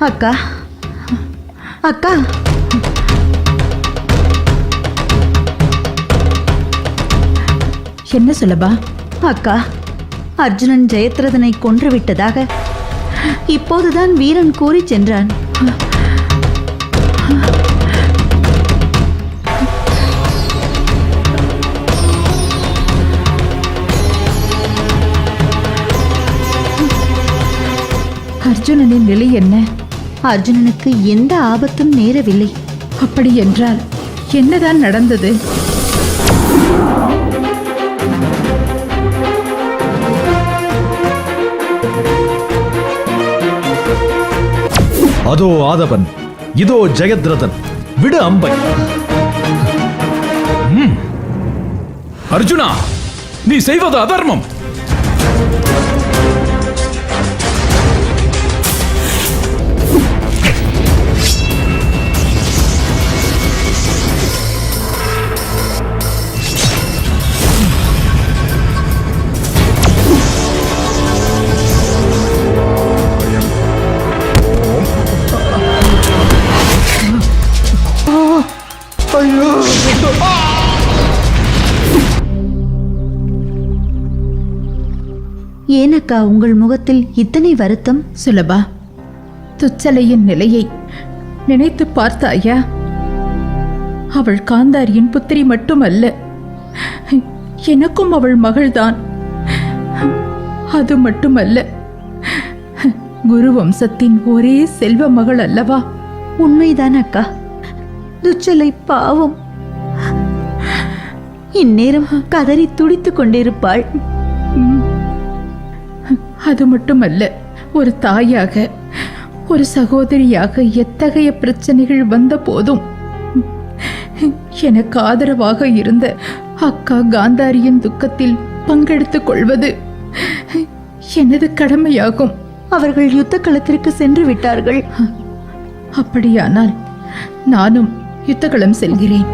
அக்கா அக்கா, என்ன சுலபா? அக்கா, அர்ஜுனன் ஜெயத்ரதனை கொன்று விட்டதாக இப்போதுதான் வீரன் கூறி சென்றான். அர்ஜுனனின் நிலை என்ன? அர்ஜுனனுக்கு எந்த ஆபத்தும் நேரவில்லை. அப்படி என்றால் என்னதான் நடந்தது? அதோ ஆதவன், இதோ ஜெயத்ரதன், விடு அம்பை. அர்ஜுனா, நீ செய்வது அதர்மம். ஏனக்கா உங்கள் முகத்தில் இத்தனை வருத்தம்? சுலபா, துச்சலையின் நிலையை நினைத்து பார்த்தாயா? அவள் காந்தாரியின் புத்திரி மட்டுமல்ல, எனக்கும் அவள் மகள்தான். அது மட்டுமல்ல, குரு வம்சத்தின் ஒரே செல்வ மகள் அல்லவா? உண்மைதான் அக்கா. துச்சலை பாவம், இந்நேரம் கதறி துடித்துக் கொண்டிருப்பாள். அது மட்டுமல்ல, ஒரு தாயாக, ஒரு சகோதரியாக எத்தகைய பிரச்சனைகள் வந்த போதும் எனக்கு ஆதரவாக இருந்த அக்கா காந்தாரியின் துக்கத்தில் பங்கெடுத்துக் கொள்வது எனது கடமையாகும். அவர்கள் யுத்த களத்திற்கு சென்று விட்டார்கள். அப்படியானால் நானும் யுத்தகளம் செல்கிறேன்.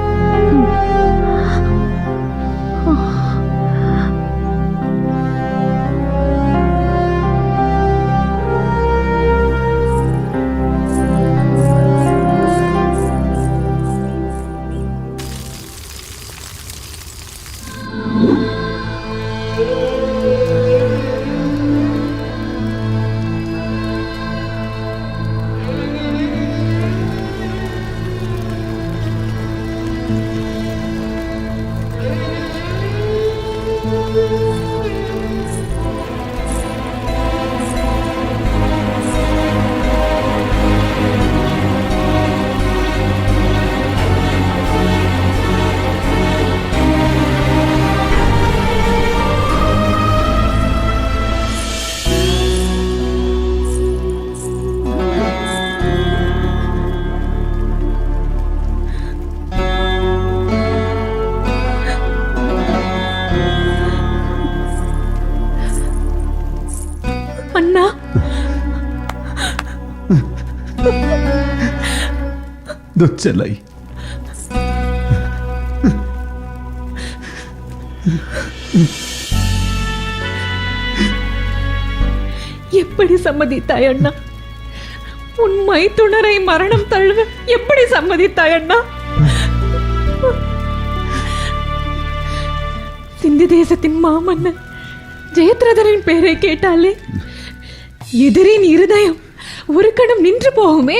அண்ணா, துச்சலை, எப்படி சம்மதித்தாய் அண்ணா? உன் மைத்துணரை மரணம் தழுவ எப்படி சம்மதித்தாய் அண்ணா? சிந்து தேசத்தின் மாமன்னன் ஜெயத்ரதனின் பெயரை கேட்டாலே எதிரின் இருதயம் ஒரு கணம் நின்று போகுமே.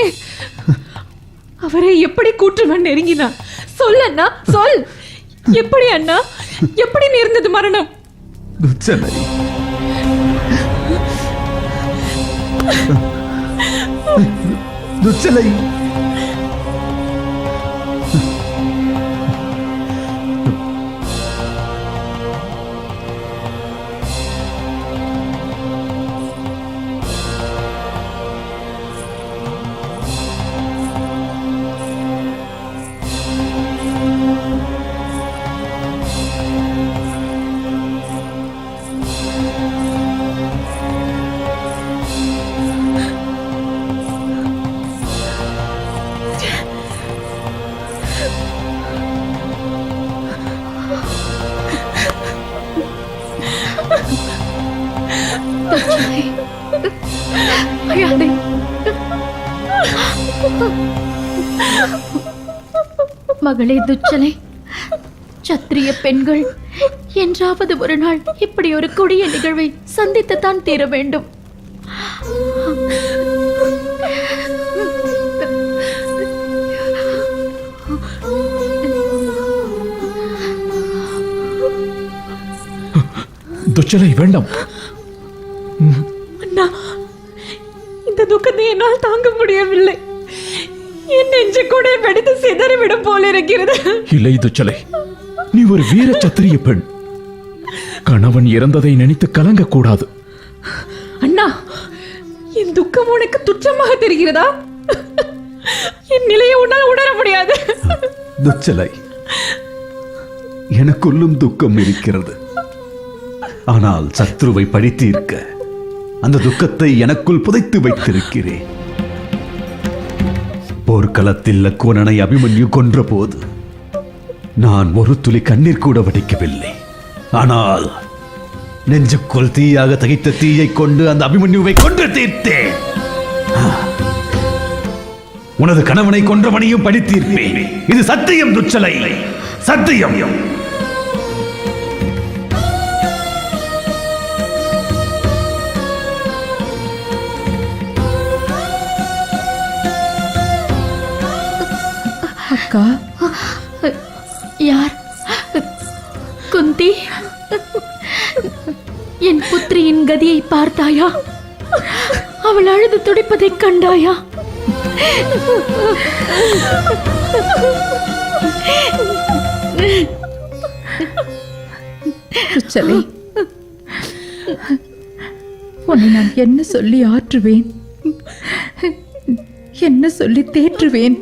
அவரை எப்படி கூற்றுவன் நெருங்கினான்? சொல் அண்ணா, சொல். எப்படி அண்ணா, எப்படி நேர்ந்தது மரணம்? துச்சலை, துச்சலை, அழாதே, மகளே துச்சலை, சத்திரிய பெண்கள் என்றாவது ஒரு நாள் இப்படி ஒரு கொடிய நிகழ்வை சந்தித்துத்தான் தீர வேண்டும். துச்சலை வேண்டாம். அண்ணா, இந்த துக்கத்தை என்னால் தாங்க முடியவில்லை. என் நெஞ்சு கூட வெடித்து சிதறிவிடும் போல இருக்கிறது. இல்லை துச்சலை, நீ ஒரு வீர சத்திரிய பெண். கணவன் இறந்ததை நினைத்து கலங்க கூடாது. அண்ணா, என் துக்கம் உனக்கு துச்சமாக தெரிகிறதா? என் நிலையை உன்னால் உணர முடியாது. துச்சலை, எனக்குள்ளும் துக்கம் இருக்கிறது. ஆனால் சத்ருவை பழித்து இருக்க அந்த துக்கத்தை எனக்குள் புதைத்து வைத்திருக்கிறேன். போர்க்களத்தில் லக்குவனனை அபிமன்யு கொன்ற போது நான் ஒரு துளி கண்ணீர் கூட வடிக்கவில்லை. ஆனால் நெஞ்சுக்குள் தீயாக தகித்த தீயை கொண்டு அந்த அபிமன்யுவை கொன்று தீர்த்தேன். உனது கணவனை கொன்றவனையும் பழித்தீர்ப்பேன். இது சத்தியம் துச்சலை, சத்தியம். அக்கா, யார்? குந்தி, என் புத்திரியின் கதியை பார்த்தாயா? அவள் அழுது துடிப்பதை கண்டாயா? துச்சலை, உன்னை நான் என்ன சொல்லி ஆற்றுவேன்? என்ன சொல்லி தேற்றுவேன்?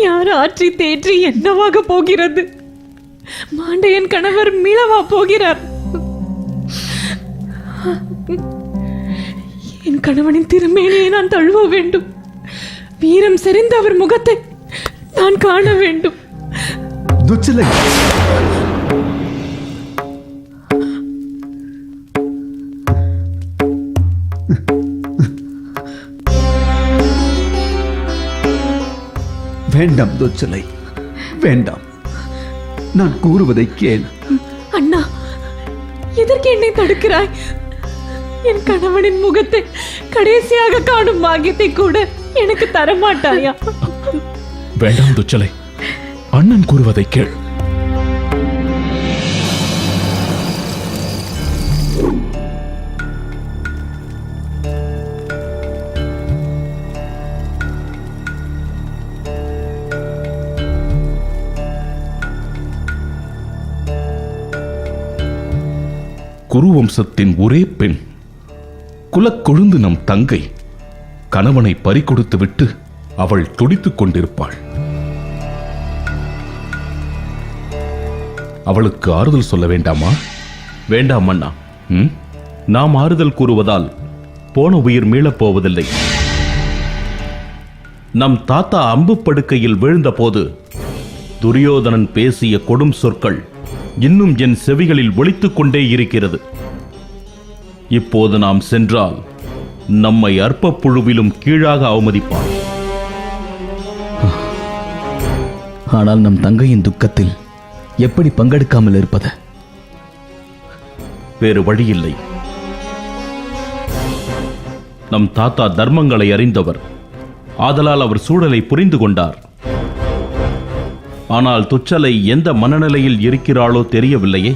யார் ஆற்றி தேற்றி என்னவாக போகிறது? மாண்டையன் கணவர் மீளவா போகிறார்? என் கணவனின் திருமேனியை நான் தழுவ வேண்டும். வீரம் செறிந்த அவர் முகத்தை நான் காண வேண்டும். துச்சலை, வேண்டாம் துச்சலை, வேண்டாம். நான் கூறுவதை கேள். அண்ணா, எதற்கு என்னை தடுக்கிறாய்? என் கணவனின் முகத்தை கடைசியாக காணும் பாக்கியத்தை கூட எனக்கு தரமாட்டாயா? வேண்டாம் துச்சலை, அண்ணன் கூறுவதை கேள். குருவம்சத்தின் ஒரே பெண், குலக்கொழுந்து நம் தங்கை, கணவனை பறிகொடுத்து விட்டு அவள் துடித்துக் கொண்டிருப்பாள். அவளுக்கு ஆறுதல் சொல்ல வேண்டாமா? வேண்டாம் அண்ணா. நாம் ஆறுதல் கூறுவதால் போன உயிர் மீளப் போவதில்லை. நம் தாத்தா அம்பு படுக்கையில் வீழ்ந்த போது துரியோதனன் பேசிய கொடும் சொற்கள் இன்னும் என் செவிகளில் ஒலித்துக் கொண்டே இருக்கிறது. இப்போது நாம் சென்றால் நம்மை அற்ப புழுவிலும் கீழாக அவமதிப்பான். ஆனால் நம் தங்கையின் துக்கத்தில் எப்படி பங்கெடுக்காமல் இருப்பது? வேறு வழியில்லை. நம் தாத்தா தர்மங்களை அறிந்தவர். ஆதலால் அவர் சூழலை புரிந்து கொண்டார். ஆனால் துச்சலை எந்த மனநிலையில் இருக்கிறாளோ தெரியவில்லையே.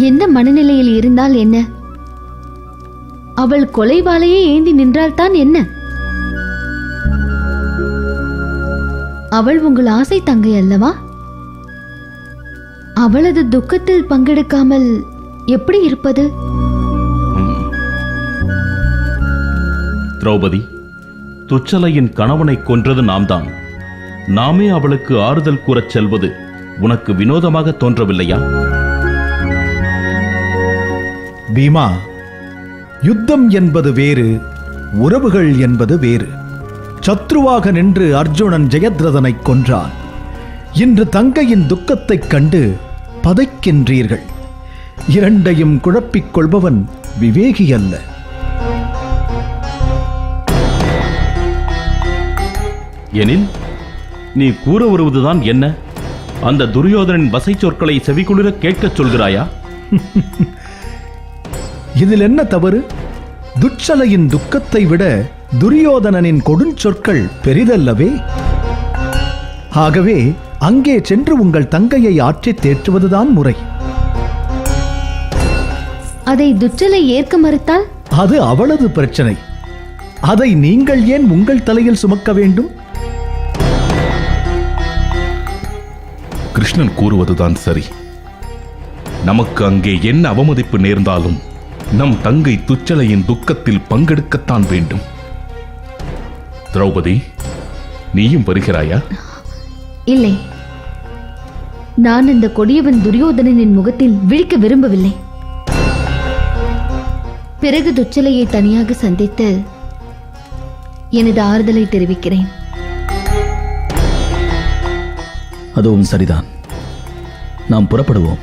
எந்த மனநிலையில் இருந்தால் என்ன? அவள் கொலைவாளையே ஏந்தி நின்றால் தான் என்ன? அவள் உங்கள் ஆசை தங்கை அல்லவா? அவளது துக்கத்தில் பங்கெடுக்காமல் எப்படி இருப்பது? திரௌபதி, துச்சலையின் கணவனை கொன்றது நாம்தான். நாமே அவளுக்கு ஆறுதல் கூறச் செல்வது உனக்கு வினோதமாக தோன்றவில்லையா? பீமா, யுத்தம் என்பது வேறு, உறவுகள் என்பது வேறு. சத்ருவாக நின்று அர்ஜுனன் ஜெயத்ரதனை கொன்றான். இன்று தங்கையின் துக்கத்தைக் கண்டு பதைக்கின்றீர்கள். இரண்டையும் குழப்பிக் கொள்பவன் விவேகி அல்ல. எனில் நீ கூற வருவதுதான் என்ன? அந்த துரியோதனின் வசை சொற்களை செவிக்குளிர கேட்கச் சொல்கிறாயா? இதில் என்ன தவறு? துச்சலையின் துக்கத்தை விட துரியோதனனின் கொடுஞ்சொற்கள் பெரிதல்லவே? ஆகவே அங்கே சென்று உங்கள் தங்கையை ஆற்றித் தேற்றுவதுதான் முறை. அதை துச்சலை ஏற்க மறுத்தால்? அது அவளது பிரச்சனை. அதை நீங்கள் ஏன் உங்கள் தலையில் சுமக்க வேண்டும்? கிருஷ்ணன் கூறுவதுதான் சரி. நமக்கு அங்கே என்ன அவமதிப்பு நேர்ந்தாலும் நம் தங்கை துச்சலையின் துக்கத்தில் பங்கெடுக்கத்தான் வேண்டும். திரௌபதி, நீயும் வருகிறாயா? இல்லை, நான் அந்த கொடியவன் துரியோதனனின் முகத்தில் விழிக்க விரும்பவில்லை. பிறகு துச்சலையை தனியாக சந்தித்து எனது ஆறுதலை தெரிவிக்கிறேன். அதுவும் சரிதான். நாம் புறப்படுவோம்.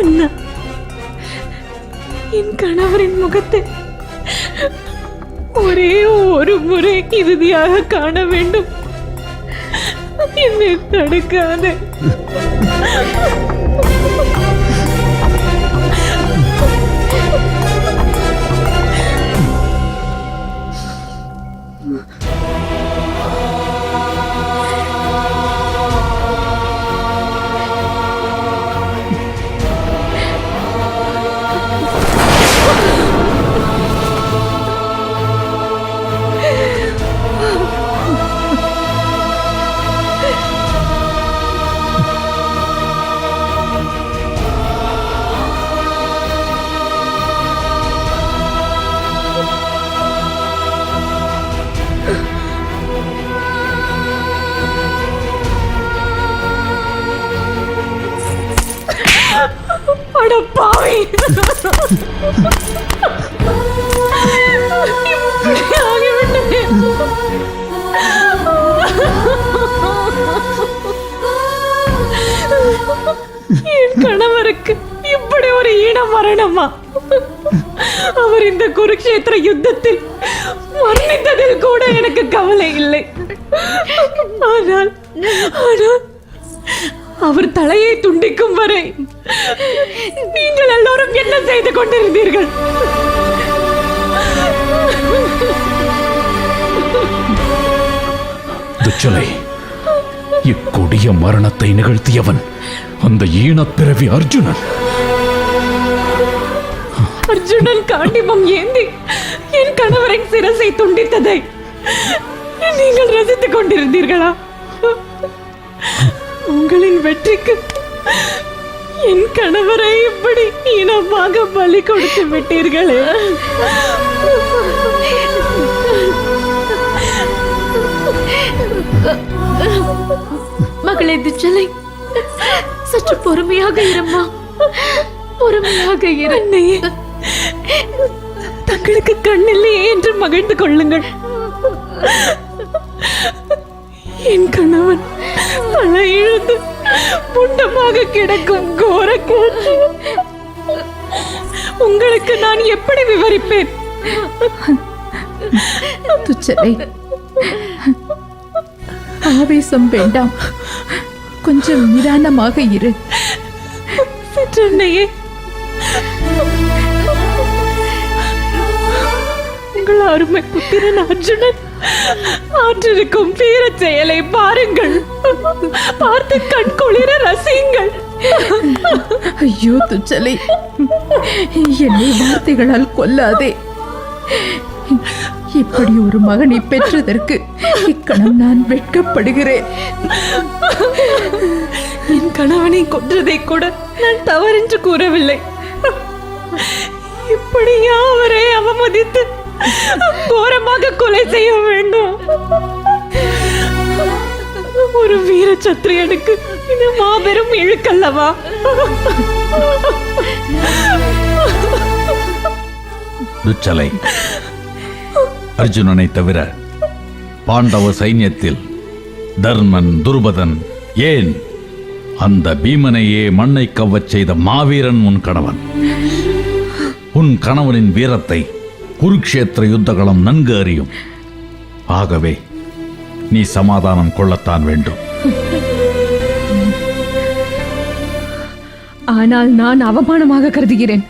அண்ணா, என் கணவரின் முகத்தை ஒரே ஒரு முறை இறுதியாக காண வேண்டும். என்னை தடுக்காது. அட பாவி! இப்படி ஆகிவிட்டதே. என் கணவருக்கு இப்படி ஒரு ஈனம் வரணுமா? அவர் இந்த குருக்ஷேத்திர யுத்தத்தில் மரணித்ததில் கூட எனக்கு கவலை இல்லை. ஆனால் அவர் தலையை துண்டிக்கும் வரை நீங்கள் எல்லோரும் என்ன செய்து கொண்டிருந்தீர்கள்? துச்சலை, இக்கொடிய மரணத்தை நிகழ்த்தியவன் அந்த ஈனப்பிறவி அர்ஜுனன். அர்ஜுனன் காண்டிபம் ஏந்தி என் கணவரின் சிரசை துண்டித்ததை நீங்கள் ரசித்துக் கொண்டிருந்தீர்களா? உங்களின் வெற்றிக்கு என் கணவரை இப்படி இனமாக பலி கொடுத்து விட்டீர்களே. மகளே துச்சலை, சற்று பொறுமையாக இரும்மா, பொறுமையாக இரு. அன்னையே, தங்களுக்கு கண்ணில்லையே என்று மகிழ்ந்து கொள்ளுங்கள். என் கணவன் தலையிழந்து முண்டமாக கிடக்கும் கோர காட்சி உங்களுக்கு நான் எப்படி விவரிப்பேன்? துச்சலை, ஆவேசம் வேண்டாம், கொஞ்சம் நிதானமாக இரு. சிற்றன்னையே, உங்கள் அருமை புத்திரன் அர்ஜுனன் ஆற்றிருக்கும் வீர செயலை பாருங்கள், பார்த்து கண் குளிர ரசியுங்கள். ஐயோ துச்சலை, என்னை வார்த்தைகளால் கொல்லாதே. இப்படி ஒரு மகனை பெற்றதற்கு இக்கணம் நான் வெட்கப்படுகிறேன். என் கணவனை கொன்றதை கூட நான் தவறென்று கூறவில்லை. இப்படியா அவரை அவமதித்து கோரமாக கொலை செய்ய வேண்டும்? ஒரு வீர சத்திரியனுக்கு இது மாபெரும் இழுக்கல்லவா? துச்சலை, அர்ஜுனனை தவிர பாண்டவ சைன்யத்தில் தர்மன், துருபதன், ஏன் அந்த பீமனையே மண்ணை கவ்வச் செய்த மாவீரன் உன் கணவன். உன் கணவனின் வீரத்தை குருக்ஷேத்திர யுத்தகளம் நன்கு அறியும். ஆகவே நீ சமாதானம் கொள்ளத்தான் வேண்டும். ஆனால் நான் அவமானமாக கருதுகிறேன்.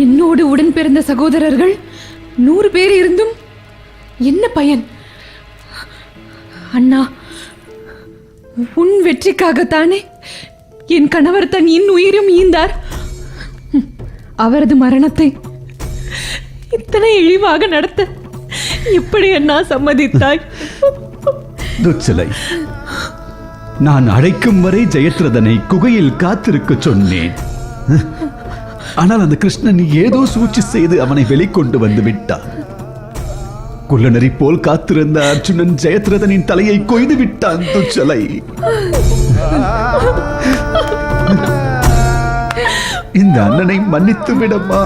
என்னோடு உடன் பிறந்த சகோதரர்கள் 100 பேர் இருந்தும் என்ன பயன்? அண்ணா, உன் வெற்றிக்காகத்தானே என் கணவர் தன் உயிரும் ஈந்தார். அவரது மரணத்தை இத்தனை இழிவாக நடத்த எப்படி அண்ணா சம்மதித்தாய்? துச்சலை, நான் அழைக்கும் வரை ஜெயத்ரதனை குகையில் காத்திருக்க சொன்னேன். ஆனால் அந்த கிருஷ்ணன் ஏதோ சூழ்ச்சி செய்து அவனை வெளிக்கொண்டு வந்து விட்டான். குள்ளநரி போல் காத்திருந்த அர்ஜுனன் ஜெயத்ரதனின் தலையை கொய்து விட்டான். துச்சலை, இந்த அண்ணனை மன்னித்து விடமா?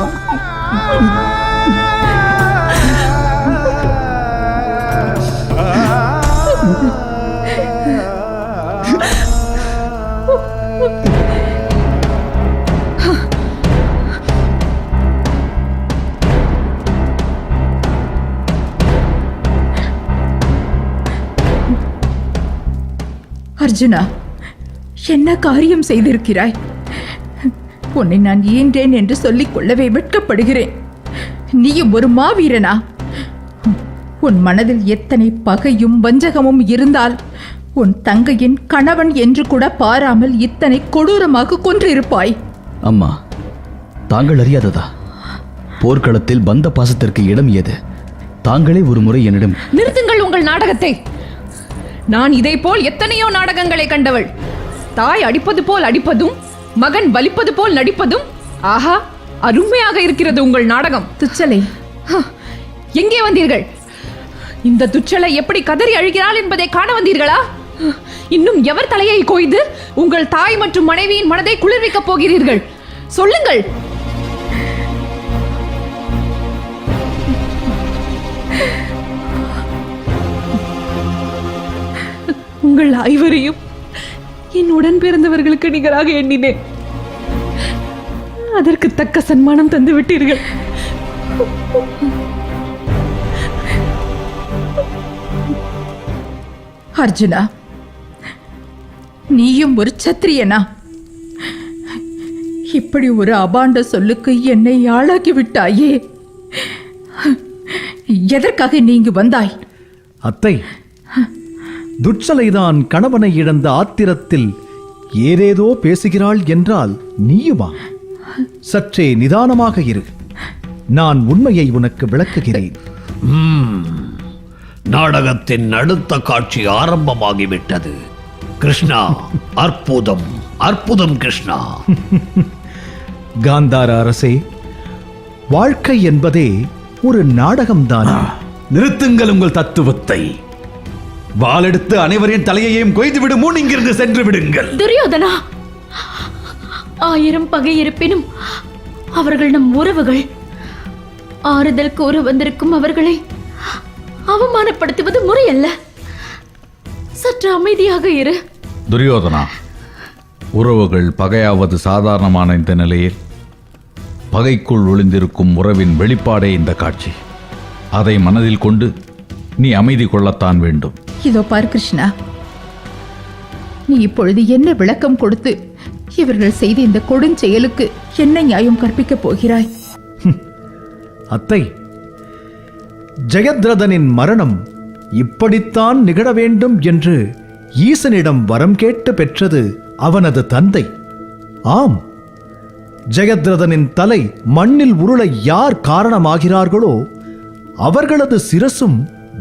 அர்ஜுனா, என்ன காரியம் செய்திருக்கிறாய்? உன்னை நான் ஈன்றேன் என்று சொல்லிக் கொள்ளவே வெட்கப்படுகிறேன். நீயும் ஒரு மாவீரனா? உன் மனதில் எத்தனை பகையும் வஞ்சகமும் இருந்தால் உன் தங்கையின் கணவன் என்று கூட பாராமல் இத்தனை கொடூரமாக கொன்றிருப்பாய். அம்மா, தாங்கள் அறியாததா? போர்க்களத்தில் பந்த பாசத்திற்கு இடம் ஏது? தாங்களே ஒரு முறை என்னிடம்... நிறுத்துங்கள் உங்கள் நாடகத்தை. நான் இதை போல் எத்தனையோ நாடகங்களை கண்டவள். தாய் அடிப்பது போல் அடிப்பதும், மகன் வலிப்பது போல் நடிப்பதும். ஆஹா, அருமையாக இருக்கிறது உங்கள் நாடகம். துச்சலை, எங்கே வந்தீர்கள்? இந்த துச்சலை எப்படி கதறி அழுகிறாள் என்பதை காண வந்தீர்களா? இன்னும் எவர் தலையை கொய்து உங்கள் தாய் மற்றும் மனைவியின் மனதை குளிர்விக்கப் போகிறீர்கள்? சொல்லுங்கள். உங்கள் ஐவரையும் என் உடன் பிறந்தவர்களுக்கு நிகராக எண்ணினேன். அதற்கு தக்க சன்மானம் தந்து விட்டீர்கள். அர்ஜுனா, நீயும் ஒரு சத்திரியனா? இப்படி ஒரு அபாண்ட சொல்லுக்கு என்னை ஆளாக்கி விட்டாயே. எதற்காக நீங்க வந்தாய்? அத்தை, துச்சலைதான் கணவனை இழந்த ஆத்திரத்தில் ஏதேதோ பேசுகிறாள் என்றால் நீயுமா? சற்றே நிதானமாக இரு. நான் உண்மையை உனக்கு விளக்குகிறேன். நாடகத்தின் அடுத்த காட்சி ஆரம்பமாகிவிட்டது. கிருஷ்ணா, அற்புதம் அற்புதம் கிருஷ்ணா. காந்தார அரசே, வாழ்க்கை என்பதே ஒரு நாடகம்தான். நிறுத்துங்கள் உங்கள் தத்துவத்தை. வாளெடுத்து அனைவரின் தலையையும் கொய்து விடுமோ, இங்கிருந்து சென்று விடுங்கள். துரியோதனா, 1000 பகை இருப்பினும் அவர்கள் நம் உறவுகள். ஆறுதல் கூற வந்திருக்கும் அவர்களை அவமானப்படுத்துவது முறையல்ல. சற்று அமைதியாக இரு. துரியோதனா, உறவுகள் பகையாவது சாதாரணமான இந்த நிலையில் பகைக்குள் ஒளிந்திருக்கும் உறவின் வெளிப்பாடே இந்த காட்சி. அதை மனதில் கொண்டு நீ அமைதி கொள்ளத்தான் வேண்டும். இதோ பார் கிருஷ்ணா, நீ இப்பொழுது என்ன விளக்கம் கொடுத்து இவர்கள் செய்த இந்த கொடுஞ்செயலுக்கு என்ன நியாயம் கற்பிக்கப் போகிறாய்? அத்தை, ஜெயத்ரதனின் மரணம் இப்படித்தான் நிகழ வேண்டும் என்று ஈசனிடம் வரம் கேட்டு பெற்றது அவனது தந்தை. ஆம், ஜெயத்ரதனின் தலை மண்ணில் உருள யார் காரணமாகிறார்களோ அவர்களது சிரசும்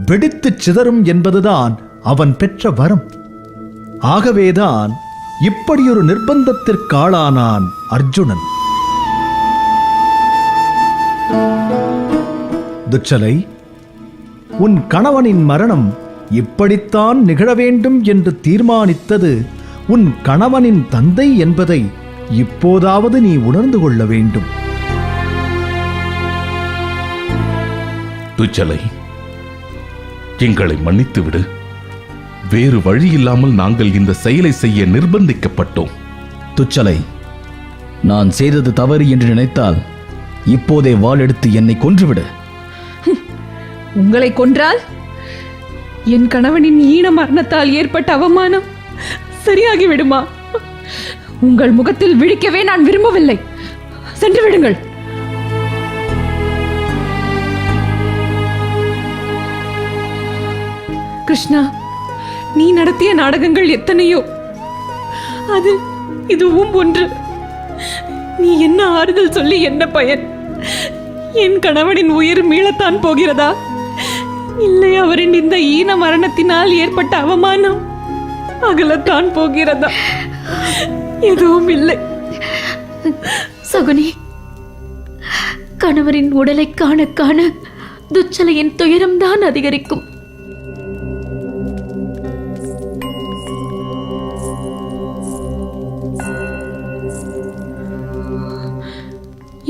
வெடித்துச் சிதறும் என்பதுதான் அவன் பெற்ற வரம். ஆகவேதான் இப்படியொரு நிர்பந்தத்திற்காளானான் அர்ஜுனன். துச்சலை, உன் கணவனின் மரணம் இப்படித்தான் நிகழ வேண்டும் என்று தீர்மானித்தது உன் கணவனின் தந்தை என்பதை இப்போதாவது நீ உணர்ந்து கொள்ள வேண்டும். துச்சலை, எங்களை மன்னித்து விடு. வேறு வழி இல்லாமல் நாங்கள் இந்த செயலை செய்ய நிர்பந்திக்கப்பட்டோம். துச்சலை, நான் செய்தது தவறு என்று நினைத்தால் இப்போதே வாள் எடுத்து என்னை கொன்றுவிடு. உங்களை கொன்றால் என் கணவனின் ஈன மரணத்தால் ஏற்பட்ட அவமானம் சரியாகி விடுமா? உங்கள் முகத்தில் விழிக்கவே நான் விரும்பவில்லை. சென்று விடுங்கள். கிருஷ்ணா, நீ நடத்திய நாடகங்கள் எத்தனையோ, அது இதுவும் ஒன்று. நீ என்ன ஆறுதல் சொல்லி என்ன பயன்? என் கணவனின் உயிர் மீளத்தான் போகிறதா, இல்லை அவரின் இந்த ஈன மரணத்தினால் ஏற்பட்ட அவமானம் அகலத்தான் போகிறதா? எதுவும் இல்லை. சகுனி, கணவரின் உடலை காண காண துச்சலையின் துயரம்தான் அதிகரிக்கும்.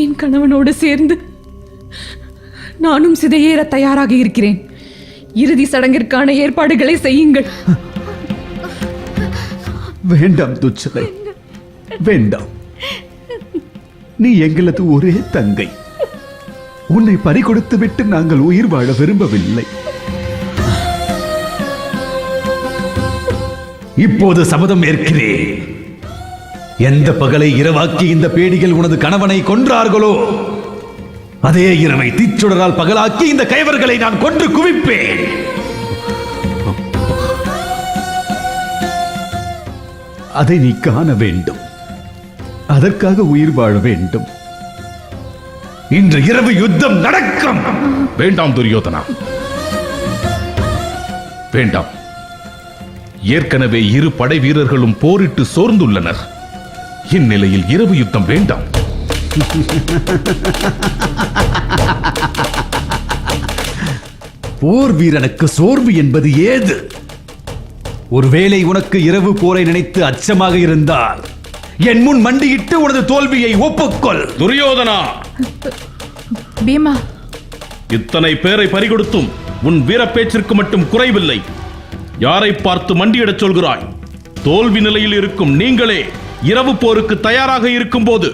என் கணவனோடு சேர்ந்து நானும் சிதையேற தயாராக இருக்கிறேன். இறுதி சடங்கிற்கான ஏற்பாடுகளை செய்யுங்கள். வேண்டாம் துச்சலை, வேண்டாம். நீ எங்களது ஒரே தங்கை. உன்னை பறிகொடுத்து விட்டு நாங்கள் உயிர் வாழ விரும்பவில்லை. இப்போது சபதம் ஏற்கிறேன். எந்த பகலை இரவாக்கி இந்த பேடிகள் உனது கணவனை கொன்றார்களோ, அதே இரவை தீச்சுடரால் பகலாக்கி இந்த கைவர்களை நான் கொன்று குவிப்பேன். அதை நீ காண வேண்டும். அதற்காக உயிர் வாழ வேண்டும். இன்று இரவு யுத்தம் நடக்கும். வேண்டாம் துரியோதனா, வேண்டாம். ஏற்கனவே இரு படை வீரர்களும் போரிட்டு சோர்ந்துள்ளனர். இந்நிலையில் இரவு யுத்தம் வேண்டாம். போர் வீரனுக்கு சோர்வு என்பது ஏது? ஒருவேளை உனக்கு இரவு போரை நினைத்து அச்சமாக இருந்தால் என் முன் மண்டியிட்டு உனது தோல்வியை ஒப்புக்கொள். துரியோதனா, பீமா, இத்தனை பேரை பறிகொடுத்தும் உன் வீர பேச்சிற்கு மட்டும் குறைவில்லை. யாரை பார்த்து மண்டியிடச் சொல்கிறாய்? தோல்வி நிலையில் இருக்கும் நீங்களே இரவு போருக்கு தயாராக இருக்கும் போது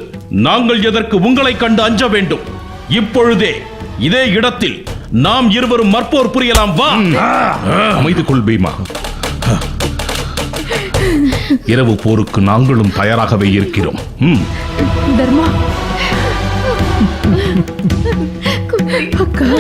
நாங்கள் எதற்கு உங்களை கண்டு அஞ்ச வேண்டும்? இப்பொழுதே இதே இடத்தில் நாம் இருவரும் மற்போர் புரியலாம். வா. அமைதி கொள் பீமா. இரவு போருக்கு நாங்களும் தயாராகவே இருக்கிறோம். தர்மா, அக்கா,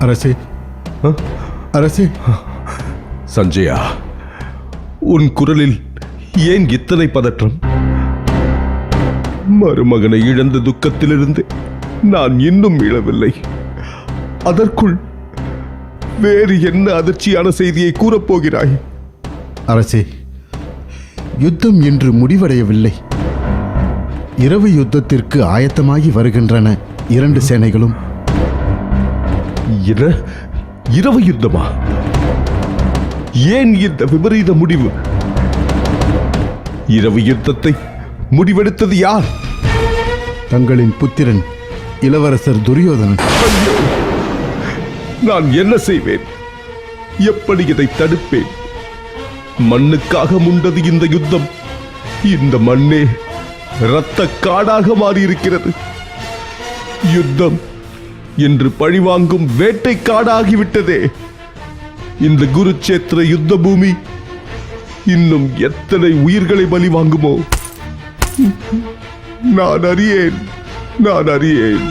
அரசே, அரசே. சஞ்சயா, உன் குரலில் ஏன் இத்தனை பதற்றம்? மருமகனை இழந்த துக்கத்திலிருந்து நான் இன்னும் மீளவில்லை. அதற்குள் வேறு என்ன அதிர்ச்சியான செய்தியை கூறப்போகிறாய்? அரசே, யுத்தம் இன்று முடிவடையவில்லை. இரவு யுத்தத்திற்கு ஆயத்தமாகி வருகின்றன இரண்டு சேனைகளும். இரவு யுத்தமா? ஏன் இந்த விபரீத முடிவு? இரவு யுத்தத்தை முடிவெடுத்தது யார்? தங்களின் புத்திரன் இளவரசர் துரியோதனன். நான் என்ன செய்வேன்? எப்படி இதை தடுப்பேன்? மண்ணுக்காக முண்டது இந்த யுத்தம். இந்த மண்ணே இரத்த காடாக மாறியிருக்கிறது. யுத்தம் என்று பழிவாங்கும் வேட்டை காடாகிவிட்டதே. இந்த குருச்சேத்திர யுத்த பூமி இன்னும் எத்தனை உயிர்களை பலி வாங்குமோ? நான் அறியேன், நான் அறியேன்.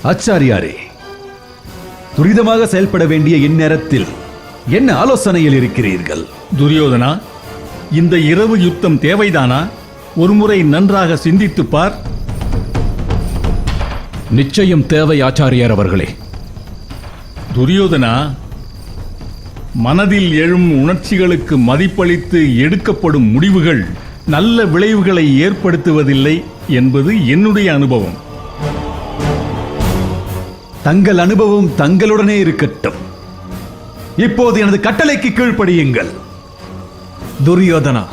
ஆச்சாரியாரே, துரிதமாக செயல்பட வேண்டிய இந்நேரத்தில் என்ன ஆலோசனையில் இருக்கிறீர்கள்? துரியோதனா, இந்த இரவு யுத்தம் தேவைதானா? ஒருமுறை நன்றாக சிந்தித்துப் பார். நிச்சயம் தேவை ஆச்சாரியார் அவர்களே. துரியோதனா, மனதில் எழும் உணர்ச்சிகளுக்கு மதிப்பளித்து எடுக்கப்படும் முடிவுகள் நல்ல விளைவுகளை ஏற்படுத்துவதில்லை என்பது என்னுடைய அனுபவம். தங்கள் அனுபவம் தங்களுடனே இருக்கட்டும். இப்போது எனது கட்டளைக்கு கீழ்ப்படியுங்கள். துரியோதனா,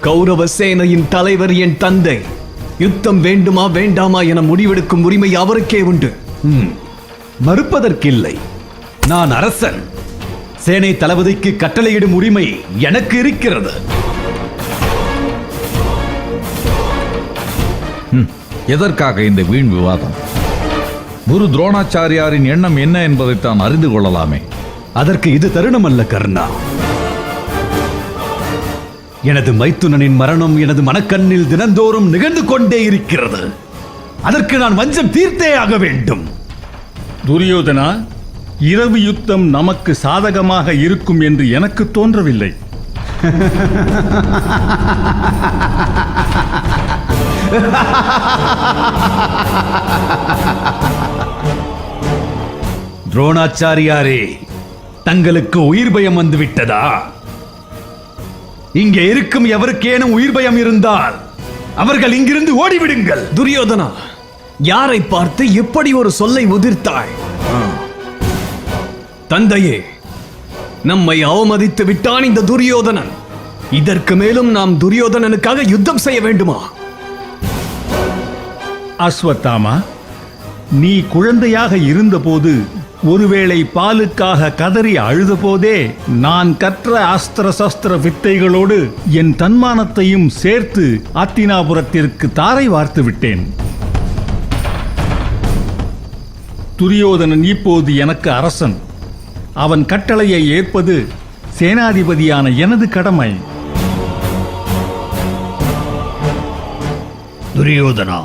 கௌரவ சேனையின் தலைவர் என் தந்தை. யுத்தம் வேண்டுமா வேண்டாமா என முடிவெடுக்கும் உரிமை அவருக்கே உண்டு. மறுப்பதற்கில்லை. நான் அரசன். சேனை தளபதிக்கு கட்டளையிடும் உரிமை எனக்கு இருக்கிறது. எதற்காக இந்த வீண் விவாதம்? குரு துரோணாச்சாரியாரின் எண்ணம் என்ன என்பதைத்தான் அறிந்து கொள்ளலாமே. அதற்கு இது தருணம் அல்ல கர்ணா. எனது மைத்துனனின் மரணம் எனது மனக்கண்ணில் தினந்தோறும் நிகழ்ந்து கொண்டே இருக்கிறது. அதற்கு நான் வஞ்சம் தீர்த்தே ஆக வேண்டும். துரியோதனா, இரவு யுத்தம் நமக்கு சாதகமாக இருக்கும் என்று எனக்கு தோன்றவில்லை. துரோணாச்சாரியாரே, தங்களுக்கு உயிர் பயம் வந்துவிட்டதா? இங்கே இருக்கும் எவருக்கேனும் உயிர் பயம் இருந்தால் அவர்கள் இங்கிருந்து ஓடிவிடுங்கள். துரியோதனா, யாரை பார்த்து எப்படி ஒரு சொல்லை உதிர்த்தாய்? தந்தையே, நம்மை அவமதித்து விட்டான் இந்த துரியோதனன். இதற்கு மேலும் நாம் துரியோதனனுக்காக யுத்தம் செய்ய வேண்டுமா? அஸ்வத்தாமா, நீ குழந்தையாக இருந்தபோது ஒருவேளை பாலுக்காக கதறி அழுதபோதே நான் கற்ற அஸ்திர சஸ்திர வித்தைகளோடு என் தன்மானத்தையும் சேர்த்து அத்தினாபுரத்திற்கு தாரை வார்த்து விட்டேன். துரியோதனன் இப்போது எனக்கு அரசன். அவன் கட்டளையை ஏற்பது சேனாதிபதியான எனது கடமை. துரியோதனா,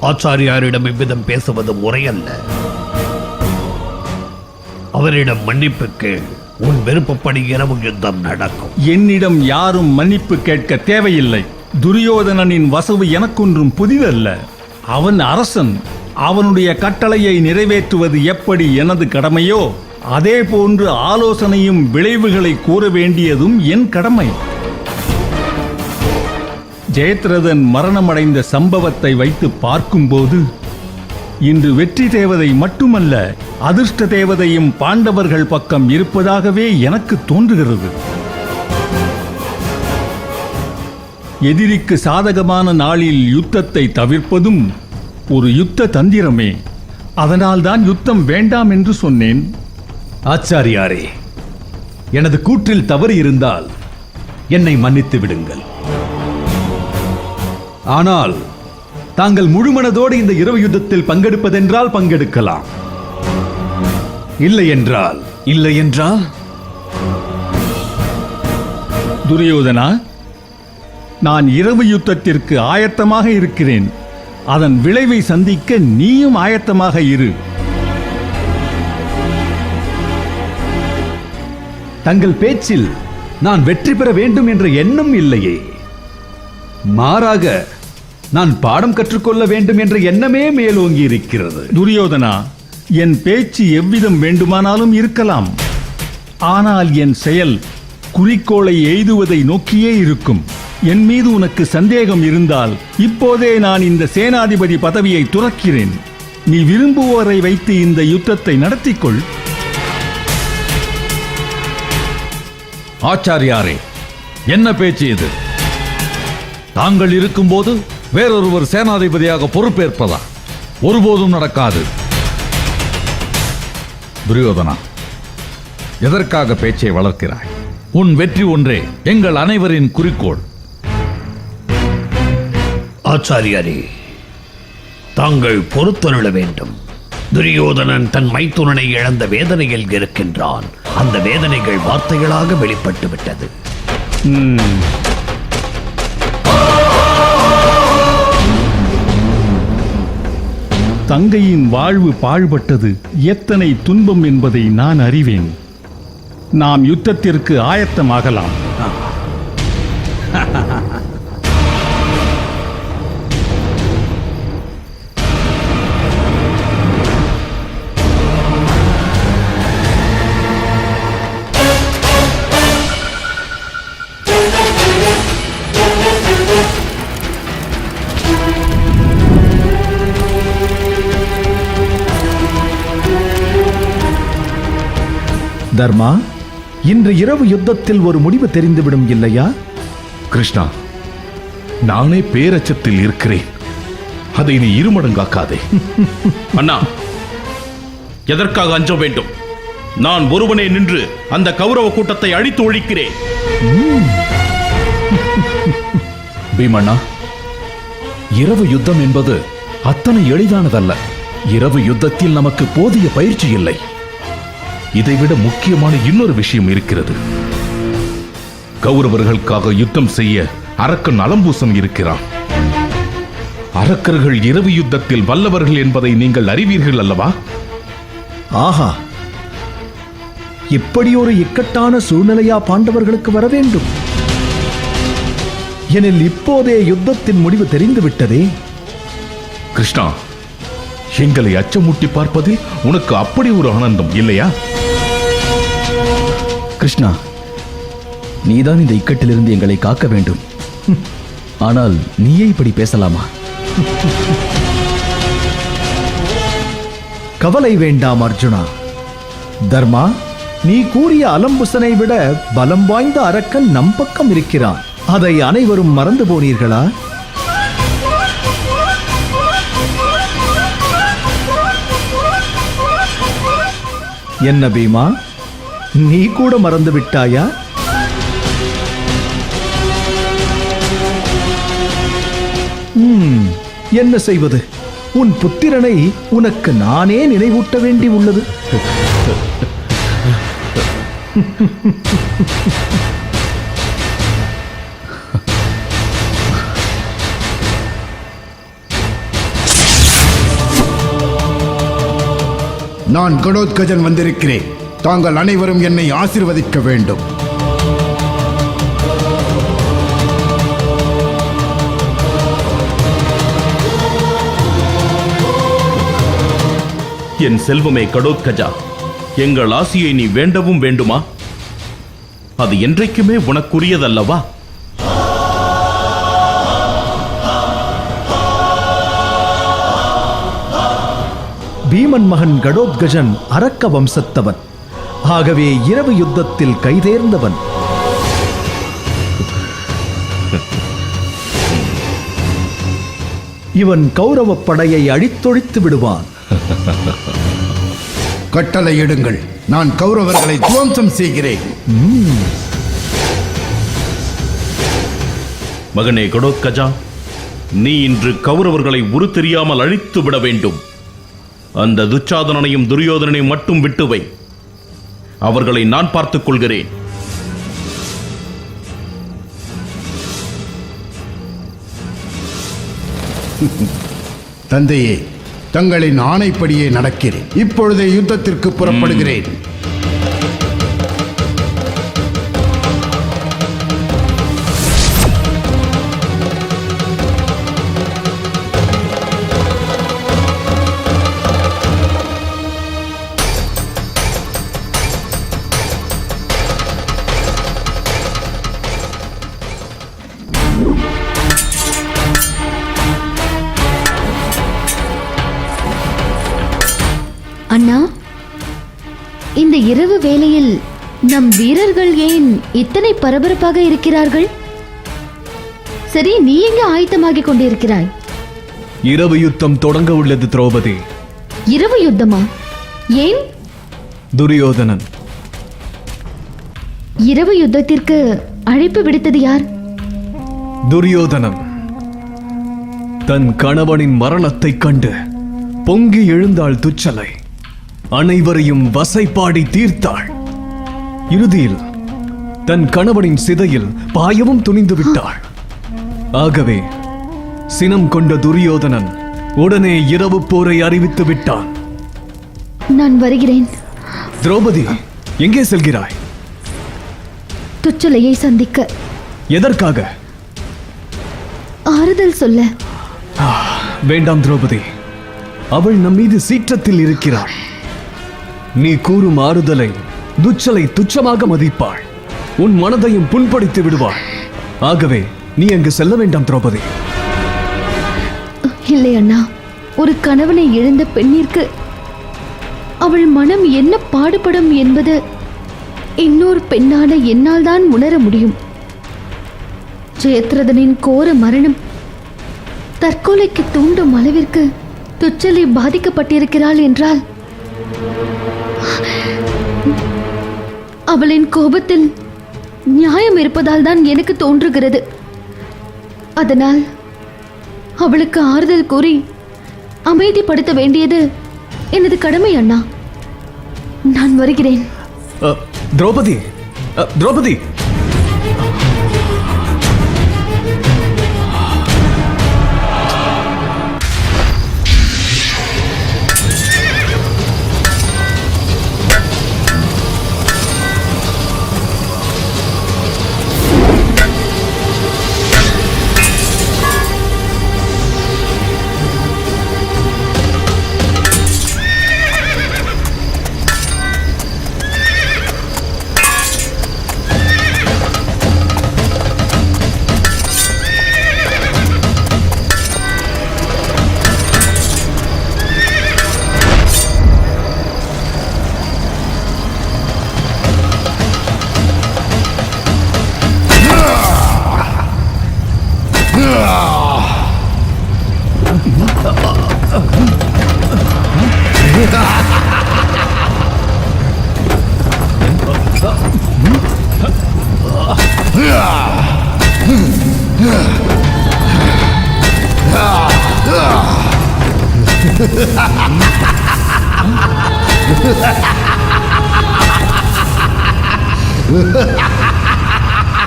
ஆச்சாரியாரிடம் இவ்விதம் பேசுவது முறையல்ல. அவரிடம் மன்னிப்பு கேள். உன் விருப்பப்படி இரவு யுத்தம் நடக்கும். என்னிடம் யாரும் மன்னிப்பு கேட்க தேவையில்லை. துரியோதனனின் வசவு எனக்கொன்றும் புதிதல்ல. அவன் அரசன். அவனுடைய கட்டளையை நிறைவேற்றுவது எப்படி எனது கடமையோ அதே போன்று ஆலோசனையும் விளைவுகளை கூற வேண்டியதும் என் கடமை. ஜெயத்ரதன் மரணமடைந்த சம்பவத்தை வைத்து பார்க்கும்போது இன்று வெற்றி தேவதை மட்டுமல்ல, அதிர்ஷ்ட தேவதையும் பாண்டவர்கள் பக்கம் இருப்பதாகவே எனக்கு தோன்றுகிறது. எதிரிக்கு சாதகமான நாளில் யுத்தத்தை தவிர்ப்பதும் ஒரு யுத்த தந்திரமே. அதனால்தான் யுத்தம் வேண்டாம் என்று சொன்னேன். ஆச்சாரியாரே, எனது கூற்றில் தவறு இருந்தால் என்னை மன்னித்து விடுங்கள். ஆனால் தாங்கள் முழுமனதோடு இந்த இரவு யுத்தத்தில் பங்கெடுப்பதென்றால் பங்கெடுக்கலாம். இல்லை என்றால் துரியோதனா, நான் இரவு யுத்தத்திற்கு ஆயத்தமாக இருக்கிறேன். அதன் விளைவை சந்திக்க நீயும் ஆயத்தமாக இரு. தங்கள் பேச்சில் நான் வெற்றி பெற வேண்டும் என்ற எண்ணம் இல்லையே. மாறாக நான் பாடம் கற்றுக்கொள்ள வேண்டும் என்ற எண்ணமே மேலோங்கி இருக்கிறது. துரியோதனா, என் பேச்சு எவ்விதம் வேண்டுமானாலும் இருக்கலாம். ஆனால் என் செயல் குறிக்கோளை எய்துவதை நோக்கியே இருக்கும். என் மீது உனக்கு சந்தேகம் இருந்தால் இப்போதே நான் இந்த சேனாதிபதி பதவியை துறக்கிறேன். நீ விரும்புவோரை வைத்து இந்த யுத்தத்தை நடத்திக்கொள். ஆச்சாரியாரே, என்ன பேச்சு இது? தாங்கள் இருக்கும்போது வேறொருவர் சேனாதிபதியாக பொறுப்பேற்பதா? ஒருபோதும் நடக்காது. துரியோதனா, எதற்காக பேச்சை வளர்க்கிறாய்? உன் வெற்றி ஒன்றே எங்கள் அனைவரின் குறிக்கோள். ஆச்சாரியாரே, தாங்கள் பொறுத்துணர வேண்டும். துரியோதனன் தன் மைத்துனனை இழந்த வேதனையில் இருக்கின்றான். அந்த வேதனைகள் வார்த்தைகளாக வெளிப்பட்டு விட்டது. தங்கையின் வாழ்வு பாழ்பட்டது எத்தனை துன்பம் என்பதை நான் அறிவேன். நாம் யுத்தத்திற்கு ஆயத்தமாகலாம். தர்மா, இன்று இரவு யுத்தத்தில் ஒரு முடிவு தெரிந்துவிடும் இல்லையா? கிருஷ்ணா, நானே பேரச்சத்தில் இருக்கிறேன். அதை நீ இருமடங்காக்காதே. அண்ணா, எதற்காக அஞ்ச வேண்டும்? நான் ஒருவனே நின்று அந்த கௌரவ கூட்டத்தை அழித்து ஒழிக்கிறேன். பீமண்ணா, இரவு யுத்தம் என்பது அத்தனை எளிதானதல்ல. இரவு யுத்தத்தில் நமக்கு போதிய பயிற்சி இல்லை. இதைவிட முக்கியமான இன்னொரு விஷயம் இருக்கிறது. கௌரவர்களுக்காக யுத்தம் செய்ய அரக்கன் அலம்பூசன் இருக்கிறான். அரக்கர்கள் இரவு யுத்தத்தில் வல்லவர்கள் என்பதை நீங்கள் அறிவீர்கள் அல்லவா? ஆஹா, இப்படி ஒரு இக்கட்டான சூழ்நிலையா பாண்டவர்களுக்கு வர வேண்டும்? எனில் இப்போதே யுத்தத்தின் முடிவு தெரிந்துவிட்டதே. கிருஷ்ணா, எங்களை அச்சமூட்டி பார்ப்பதில் உனக்கு அப்படி ஒரு ஆனந்தம் இல்லையா? கிருஷ்ணா, நீதான் இந்த இக்கட்டிலிருந்து எங்களை காக்க வேண்டும். ஆனால் நீயே இப்படி பேசலாமா? கவலை வேண்டாம் அர்ஜுனா. தர்மா, நீ கூறிய அலம்புசனை விட பலம் வாய்ந்த அரக்கன் நம் பக்கம் இருக்கிறான். அதை அனைவரும் மறந்து போனீர்களா? என்ன பீமா, நீ கூட மறந்து விட்டாயா? என்ன செய்வது? உன் புத்திரனை உனக்கு நானே நினைவூட்ட வேண்டி உள்ளது. நான் கடோத்கஜன் வந்திருக்கிறேன். தாங்கள் அனைவரும் என்னை ஆசீர்வதிக்க வேண்டும். என் செல்வமே கடோத்கஜா, எங்கள் ஆசியை நீ வேண்டவும் வேண்டுமா? அது என்றைக்குமே உனக்குரியதல்லவா? பீமன் மகன் கடோத்கஜன் அரக்க வம்சத்தவன். ஆகவே இரவு யுத்தத்தில் கைதேர்ந்தவன். இவன் கௌரவப் படையை அழித்தொழித்து விடுவான். கட்டளையிடுங்கள், நான் கௌரவர்களை துவம்சம் செய்கிறேன். மகனே கடோத்கஜா, நீ இன்று கௌரவர்களை உரு தெரியாமல் அழித்து விட வேண்டும். அந்த துச்சாதனனையும் துரியோதனனையும் மட்டும் விட்டுவை. அவர்களை நான் பார்த்துக் கொள்கிறேன். தந்தையே, தங்களின் ஆணைப்படியே நடக்கிறேன். இப்பொழுதே யுத்தத்திற்கு புறப்படுகிறேன். அண்ணா, இந்த இரவு வேளையில் நம் வீரர்கள் ஏன் இத்தனை பரபரப்பாக இருக்கிறார்கள்? சரி, நீ எங்க ஆயத்தமாகிக் கொண்டிருக்கிறாய்? இரவு யுத்தம் தொடங்க உள்ளது திரௌபதி. இரவு யுத்தமா? ஏன்? துரியோதனன். இரவு யுத்தத்திற்கு அழைப்பு விடுத்தது யார்? துரியோதனன் தன் கணவனின் மரணத்தைக் கண்டு பொங்கி எழுந்தாள் துச்சலை. அனைவரையும் வசைப்பாடி தீர்த்தாள். இறுதியில் தன் கணவனின் சிதையில் பாயவும் துணிந்து விட்டாள். ஆகவே சினம் கொண்ட துரியோதனன் உடனே இரவு போரை அறிவித்து விட்டான். நான் வருகிறேன். திரௌபதி, எங்கே செல்கிறாய்? துச்சலையை சந்திக்க. எதற்காக? ஆறுதல் சொல்ல. வேண்டாம் திரௌபதி, அவள் நம் மீது சீற்றத்தில் இருக்கிறாள். நீ கூறும் ஆறுதலை துச்சலை துச்சமாக மதிப்பாள். உன் மனதையும் புண்படுத்தி விடுவாள். ஆகவே நீ அங்கு செல்ல வேண்டாம் திரௌபதி. இல்லை அண்ணா, ஒரு கணவனை இழந்த பெண்ணிற்கு அவள் மனம் என்ன பாடுபடும் என்பது இன்னொரு பெண்ணான என்னால் தான் உணர முடியும். ஜெயத்ரதனின் கோர மரணம் தற்கொலைக்கு தூண்டும் அளவிற்கு துச்சலை பாதிக்கப்பட்டிருக்கிறாள் என்றால் அவளின் கோபத்தில் நியாயம் இருப்பதால் தான் எனக்கு தோன்றுகிறது. அதனால் அவளுக்கு ஆறுதல் கூறி அமைதிப்படுத்த வேண்டியது எனது கடமை அண்ணா. நான் வருகிறேன். திரௌபதி, திரௌபதி,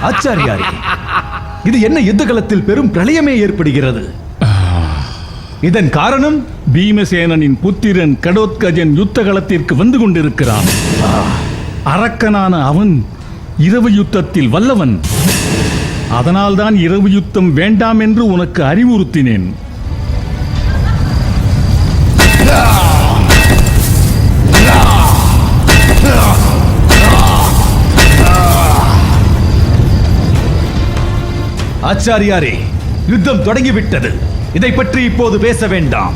ஆச்சாரியாரே, இது என்ன யுத்த களத்தில் பெரும் பிரளயமே ஏற்படுகிறது? இதன் காரணம்? பீமசேனனின் புத்திரன் கடோத்கஜன் யுத்த களத்திற்கு வந்து கொண்டிருக்கிறான். அரக்கனான அவன் இரவு யுத்தத்தில் வல்லவன். அதனால்தான் இரவு யுத்தம் வேண்டாம் என்று உனக்கு அறிவுறுத்தினேன். ஆச்சாரியாரே, யுத்தம் தொடங்கிவிட்டது. இதை பற்றி இப்போது பேச வேண்டாம்.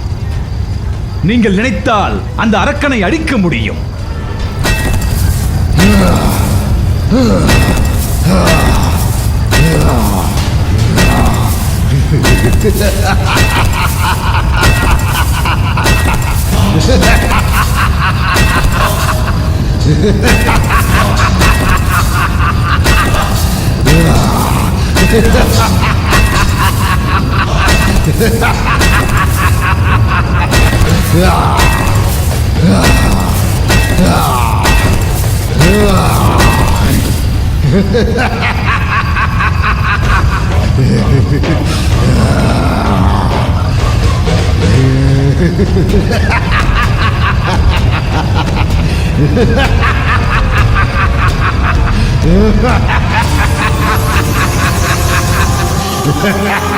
நீங்கள் நினைத்தால் அந்த அரக்கனை அழிக்க முடியும். Ha ha ha!